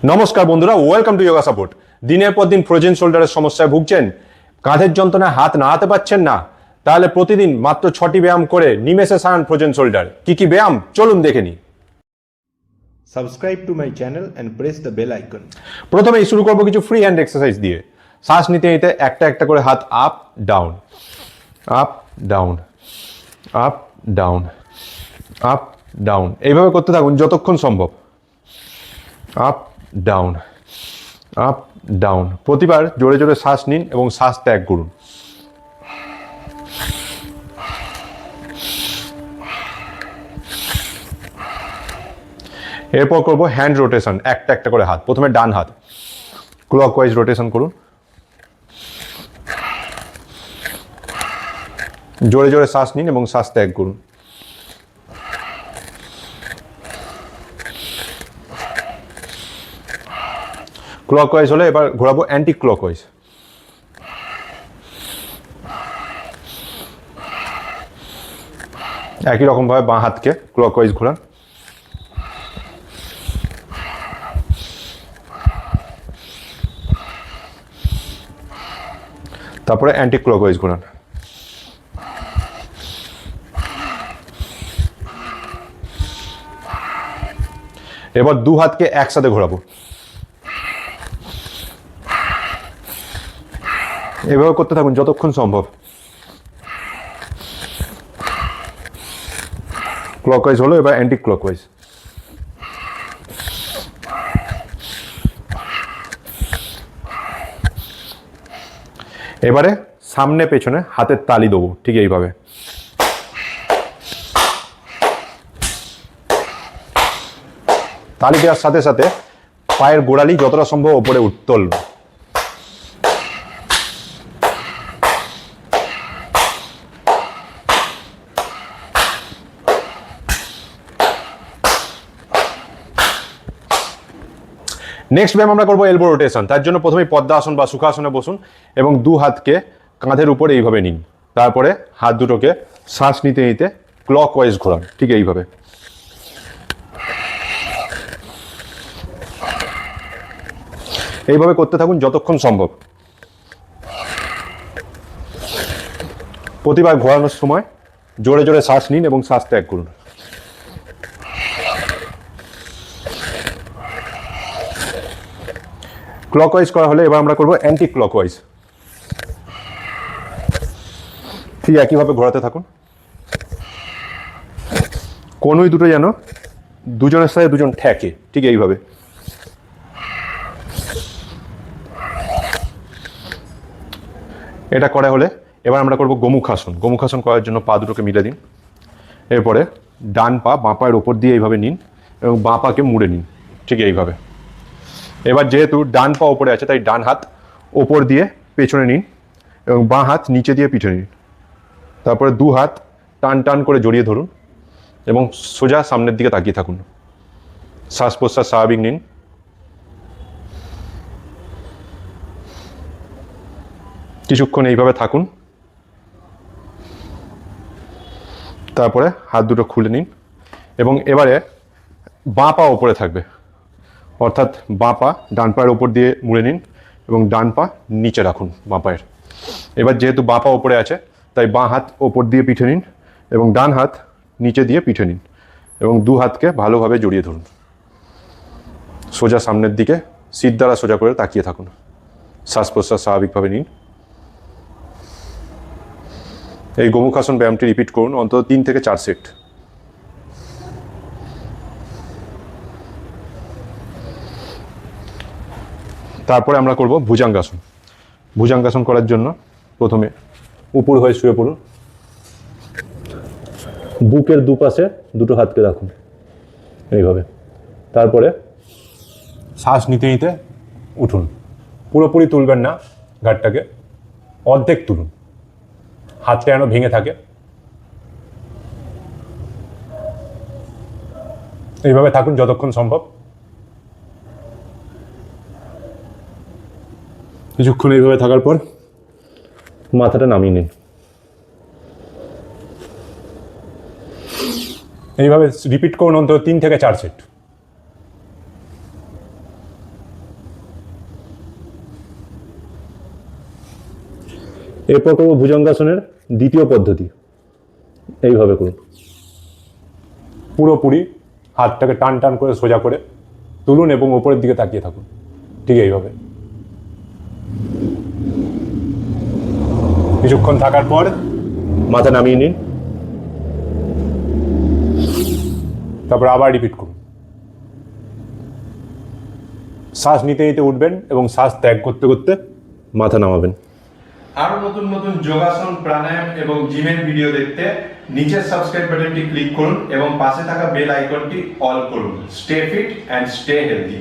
নমস্কার বন্ধুরা, welcome to yoga support. দিনের পর দিন ফ্রোজেন শোল্ডারের সমস্যায় ভুগছেন, কাঁধের যন্ত্রণায় হাত নাড়াতে পারছেন না, তাহলে প্রতিদিন মাত্র 6টি ব্যায়াম করে নিমেষে সারান ফ্রোজেন শোল্ডার। কি কি ব্যায়াম চলুন দেখে নিই। Subscribe to my channel and press the bell icon. প্রথমেই শুরু করবো কিছু ফ্রি হ্যান্ড এক্সারসাইজ দিয়ে। শ্বাস নিতে নিতে একটা একটা করে হাত up down, up down, up down, up down, এইভাবে করতে থাকুন যতক্ষণ সম্ভব। Up down, up down. প্রতিবার জোরে জোরে শ্বাস নিন এবং শ্বাস ত্যাগ করুন। এরপর করব হ্যান্ড রোটেশন, একটা একটা করে হাত। প্রথমে ডান হাত ক্লকওয়াইজ রোটেশন করুন, জোরে জোরে শ্বাস নিন এবং শ্বাস ত্যাগ করুন। ক্লকওয়াইজ হলে এবার ঘোরাবো অ্যান্টি ক্লকওয়াইজ। একই রকমভাবে বাঁ হাতকে ক্লকওয়াইজ ঘোরান। তারপরে অ্যান্টি ক্লকওয়াইজ ঘোরান। এবার দু হাতকে একসাথে ঘোরাবো। এভাবে করতে থাকুন যতক্ষণ সম্ভব। ক্লকওয়াইজ হলো, এবার অ্যান্টি ক্লকওয়াইজ। এবারে সামনে পেছনে হাতের তালি দেবো, ঠিক এইভাবে। তালি দেওয়ার সাথে সাথে পায়ের গোড়ালি যতটা সম্ভব ওপরে তুলবে। নেক্সট ব্যায়াম আমরা করবো এলবো রোটেশন। তার জন্য প্রথমে পদ্মাসন বা সুখাসনে বসুন এবং দু হাতকে কাঁধের উপরে এইভাবে নিন। তারপরে হাত দুটোকে শ্বাস নিতে নিতে ক্লকওয়াইজ ঘোরান, ঠিক এইভাবে। এইভাবে করতে থাকুন যতক্ষণ সম্ভব। প্রতিবার ঘোরানোর সময় জোরে জোরে শ্বাস নিন এবং শ্বাস ত্যাগ করুন। ক্লকওয়াইজ করা হলে এবার আমরা করবো অ্যান্টি ক্লকওয়াইজ। ঠিক একইভাবে ঘোরাতে থাকুন। কোনোই দুটো যেন দুজনের সাথে দুজন ঠেকে, ঠিক এইভাবে। এটা করা হলে এবার আমরা করবো গোমুখাসন। গোমুখাসন করার জন্য পা দুটোকে মিলে দিন। এরপরে ডান পা বাঁ পায়ের ওপর দিয়ে এইভাবে নিন এবং বাঁ পাকে মুড়ে নিন, ঠিক এইভাবে। এবার যেহেতু ডান পা ওপরে আছে তাই ডান হাত ওপর দিয়ে পেছনে নিন এবং বাঁ হাত নিচে দিয়ে পিঠে নিন। তারপরে দু হাত টান টান করে জড়িয়ে ধরুন এবং সোজা সামনের দিকে তাকিয়ে থাকুন। শ্বাস প্রশ্বাস স্বাভাবিক নিন। কিছুক্ষণ এইভাবে থাকুন। তারপরে হাত দুটো খুলে নিন এবং এবারে বাঁ পা ওপরে থাকবে, অর্থাৎ বাঁ পা ডান পায়ের ওপর দিয়ে মুড়ে নিন এবং ডান পা নিচে রাখুন বাঁ পায়ের। এবার যেহেতু বাঁ পা ওপরে আছে তাই বাঁ হাত ওপর দিয়ে পিঠে নিন এবং ডান হাত নিচে দিয়ে পিঠে নিন এবং দু হাতকে ভালোভাবে জড়িয়ে ধরুন। সোজা সামনের দিকে সিট দ্বারা সোজা করে তাকিয়ে থাকুন। শ্বাস প্রশ্বাস স্বাভাবিকভাবে নিন। এই গোমুখাসন ব্যায়ামটি রিপিট করুন অন্তত 3 থেকে 4 সেট। তারপরে আমরা করব ভুজাঙ্গাসন। ভুজাঙ্গাসন করার জন্য প্রথমে উপর হয়ে শুয়ে পড়ুন। বুকের দুপাশে দুটো হাতকে রাখুন এইভাবে। তারপরে শ্বাস নিতে নিতে উঠুন। পুরোপুরি তুলবেন না, ঘাটটাকে অর্ধেক তুলুন, হাতটা যেন ভেঙে থাকে। এইভাবে থাকুন যতক্ষণ সম্ভব। কিছুক্ষণ এইভাবে থাকার পর মাথাটা নামিয়ে নিন। এইভাবে রিপিট করুন অন্তত 3 থেকে 4 সেট। এরপর করবো ভুজঙ্গাসনের দ্বিতীয় পদ্ধতি। এইভাবে করুন, পুরোপুরি হাতটাকে টান টান করে সোজা করে তুলুন এবং ওপরের দিকে তাকিয়ে থাকুন, ঠিক এইভাবে। কিছুক্ষণ থাকার পর মাথা নামিয়ে নিন, তারপর আবার রিপিট করুন। শ্বাস নিতে নিতে উঠবেন এবং শ্বাস ত্যাগ করতে করতে মাথা নামাবেন। আরো নতুন নতুন যোগাসন, প্রাণায়াম এবং জিমের ভিডিও দেখতে নিচের সাবস্ক্রাইব বাটনটি ক্লিক করুন এবং পাশে থাকা বেল আইকনটি অল করুন। Stay fit and stay healthy.